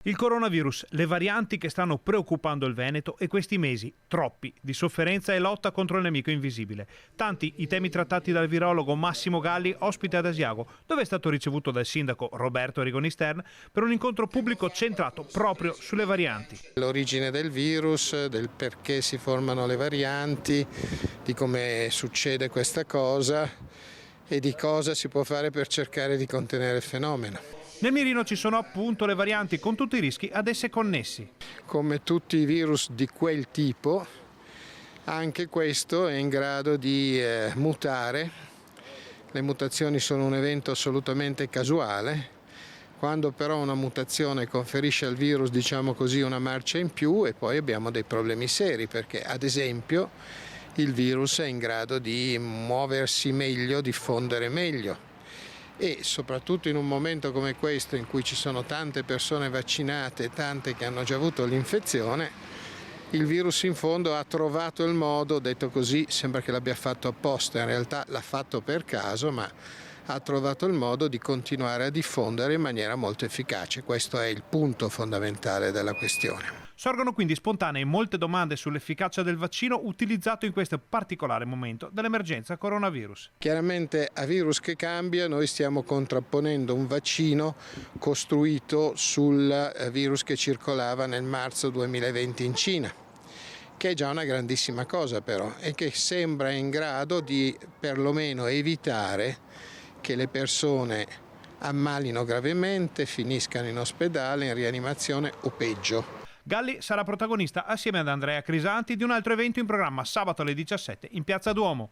Il coronavirus, le varianti che stanno preoccupando il Veneto e questi mesi, troppi, di sofferenza e lotta contro il nemico invisibile. Tanti i temi trattati dal virologo Massimo Galli, ospite ad Asiago, dove è stato ricevuto dal sindaco Roberto Arrigoni Stern per un incontro pubblico centrato proprio sulle varianti. L'origine del virus, del perché si formano le varianti, di come succede questa cosa e di cosa si può fare per cercare di contenere il fenomeno. Nel mirino ci sono appunto le varianti con tutti i rischi ad esse connessi. Come tutti i virus di quel tipo, anche questo è in grado di mutare. Le mutazioni sono un evento assolutamente casuale. Quando però una mutazione conferisce al virus, diciamo così, una marcia in più, e poi abbiamo dei problemi seri, perché ad esempio il virus è in grado di muoversi meglio, diffondere meglio. E soprattutto in un momento come questo, in cui ci sono tante persone vaccinate, tante che hanno già avuto l'infezione, il virus in fondo ha trovato il modo, detto così sembra che l'abbia fatto apposta, in realtà l'ha fatto per caso, ma ha trovato il modo di continuare a diffondere in maniera molto efficace. Questo è il punto fondamentale della questione. Sorgono quindi spontanee molte domande sull'efficacia del vaccino utilizzato in questo particolare momento dell'emergenza coronavirus. Chiaramente a virus che cambia noi stiamo contrapponendo un vaccino costruito sul virus che circolava nel marzo 2020 in Cina, che è già una grandissima cosa però e che sembra in grado di perlomeno evitare che le persone ammalino gravemente, finiscano in ospedale, in rianimazione o peggio. Galli sarà protagonista assieme ad Andrea Crisanti di un altro evento in programma sabato alle 17 in Piazza Duomo.